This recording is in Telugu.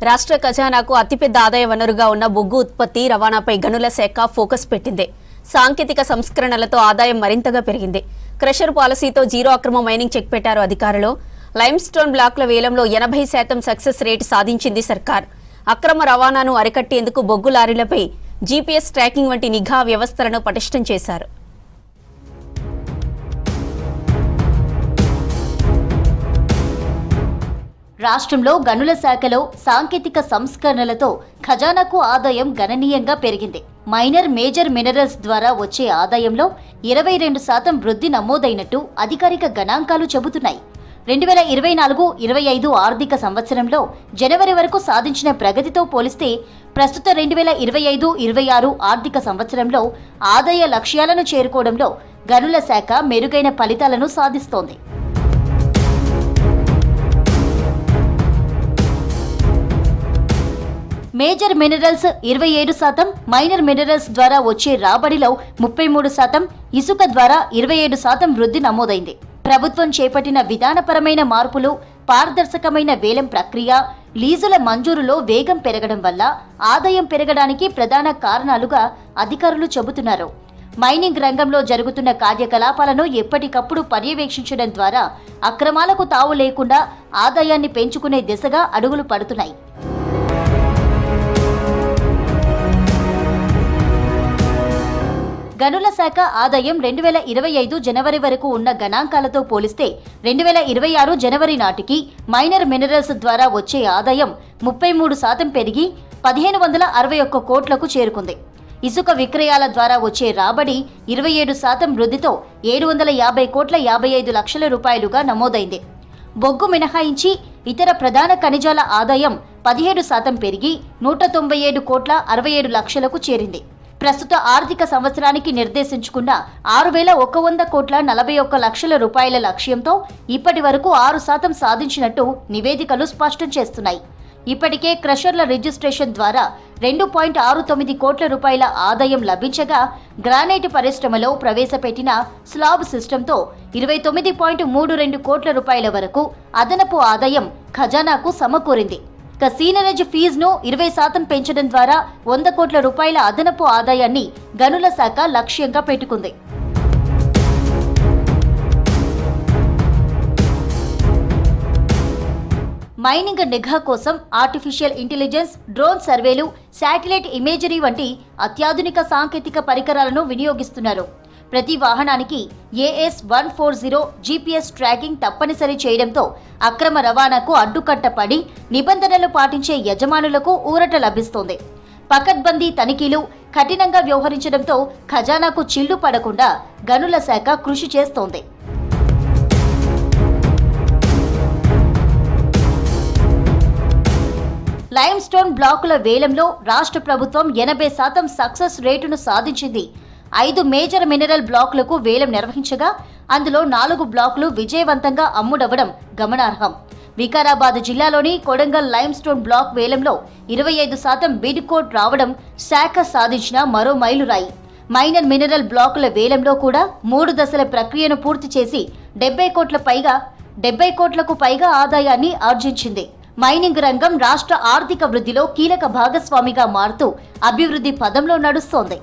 రాష్ట్ర ఖజానాకు అతిపెద్ద ఆదాయ వనరుగా ఉన్న బొగ్గు ఉత్పత్తి రవాణాపై గనుల శాఖ ఫోకస్ పెట్టింది. సాంకేతిక సంస్కరణలతో ఆదాయం మరింతగా పెరిగింది. క్రషర్ పాలసీతో జీరో అక్రమ మైనింగ్ చెక్ పెట్టారు అధికారులు. లైమ్ స్టోన్ బ్లాక్ల వేలంలో 80% సక్సెస్ రేట్ సాధించింది సర్కార్. అక్రమ రవాణాను అరికట్టేందుకు బొగ్గు లారీలపై జీపీఎస్ ట్రాకింగ్ వంటి నిఘా వ్యవస్థలను పటిష్టం చేశారు. రాష్ట్రంలో గనుల శాఖలో సాంకేతిక సంస్కరణలతో ఖజానాకు ఆదాయం గణనీయంగా పెరిగింది. మైనర్ మేజర్ మినరల్స్ ద్వారా వచ్చే ఆదాయంలో 22% వృద్ధి నమోదైనట్టు అధికారిక గణాంకాలు చెబుతున్నాయి. 2024-25 ఆర్థిక సంవత్సరంలో జనవరి వరకు సాధించిన ప్రగతితో పోలిస్తే ప్రస్తుత 2025-26 ఆర్థిక సంవత్సరంలో ఆదాయ లక్ష్యాలను చేరుకోవడంలో గనుల శాఖ మెరుగైన ఫలితాలను సాధిస్తోంది. మేజర్ మినరల్స్ 27%, మైనర్ మినరల్స్ ద్వారా వచ్చే రాబడిలో 33%, ఇసుక ద్వారా 27% వృద్ధి నమోదైంది. ప్రభుత్వం చేపట్టిన విధానపరమైన మార్పులు, పారదర్శకమైన వేలం ప్రక్రియ, లీజుల మంజూరులో వేగం పెరగడం వల్ల ఆదాయం పెరగడానికి ప్రధాన కారణాలుగా అధికారులు చెబుతున్నారు. మైనింగ్ రంగంలో జరుగుతున్న కార్యకలాపాలను ఎప్పటికప్పుడు పర్యవేక్షించడం ద్వారా అక్రమాలకు తావు లేకుండా ఆదాయాన్ని పెంచుకునే దిశగా అడుగులు పడుతున్నాయి. గనుల శాఖ ఆదాయం 2025 జనవరి వరకు ఉన్న గణాంకాలతో పోలిస్తే 2026 జనవరి నాటికి మైనర్ మినరల్స్ ద్వారా వచ్చే ఆదాయం 33% పెరిగి 1561 కోట్లకు చేరుకుంది. ఇసుక విక్రయాల ద్వారా వచ్చే రాబడి 27% వృద్ధితో 750 కోట్ల 55 లక్షల రూపాయలుగా నమోదైంది. బొగ్గు మినహాయించి ఇతర ప్రధాన ఖనిజాల ఆదాయం 17% పెరిగి 197 కోట్ల 67 లక్షలకు చేరింది. ప్రస్తుత ఆర్థిక సంవత్సరానికి నిర్దేశించుకున్న 6,100 కోట్ల 41 లక్షల రూపాయల లక్ష్యంతో ఇప్పటి వరకు 6% సాధించినట్టు నివేదికలు స్పష్టం చేస్తున్నాయి. ఇప్పటికే క్రషర్ల రిజిస్ట్రేషన్ ద్వారా 2.69 కోట్ల రూపాయల ఆదాయం లభించగా, గ్రానైట్ పరిశ్రమలో ప్రవేశపెట్టిన స్లాబ్ సిస్టంతో 29.32 కోట్ల రూపాయల వరకు అదనపు ఆదాయం ఖజానాకు సమకూరింది. సీనరేజ్ ఫీజును 20% పెంచడం ద్వారా 100 కోట్ల రూపాయల అదనపు ఆదాయాన్ని గనుల శాఖ లక్ష్యంగా పెట్టుకుంది. మైనింగ్ నిఘా కోసం ఆర్టిఫిషియల్ ఇంటెలిజెన్స్, డ్రోన్ సర్వేలు, శాటిలైట్ ఇమేజరీ వంటి అత్యాధునిక సాంకేతిక పరికరాలను వినియోగిస్తున్నారు. ప్రతి వాహనానికి AS140 జీపీఎస్ ట్రాకింగ్ తప్పనిసరి చేయడంతో అక్రమ రవాణాకు అడ్డుకట్ట పడి నిబంధనలు పాటించే యజమానులకు ఊరట లభిస్తోంది. పకడ్బందీ తనిఖీలు కఠినంగా వ్యవహరించడంతో ఖజానాకు చిల్లు పడకుండా గనుల శాఖ కృషి చేస్తోంది. లైమ్ స్టోన్ బ్లాకుల వేలంలో రాష్ట్ర ప్రభుత్వం 80% సక్సెస్ రేటును సాధించింది. 5 మేజర్ మినరల్ బ్లాకులకు వేలం నిర్వహించగా అందులో 4 బ్లాకులు విజయవంతంగా అమ్ముడవడం గమనార్హం. వికారాబాద్ జిల్లాలోని కొడంగల్ లైమ్ స్టోన్ బ్లాక్ వేలంలో 25% బిడ్ కోట్ రావడం శాఖ సాధించిన మరో మైలురాయి. మైనర్ మినరల్ బ్లాకుల వేలంలో కూడా 3 దశల ప్రక్రియను పూర్తి చేసి 70 కోట్లకు పైగా ఆదాయాన్ని ఆర్జించింది. మైనింగ్ రంగం రాష్ట్ర ఆర్థిక వృద్ధిలో కీలక భాగస్వామిగా మారుతూ అభివృద్ధి పదంలో నడుస్తోంది.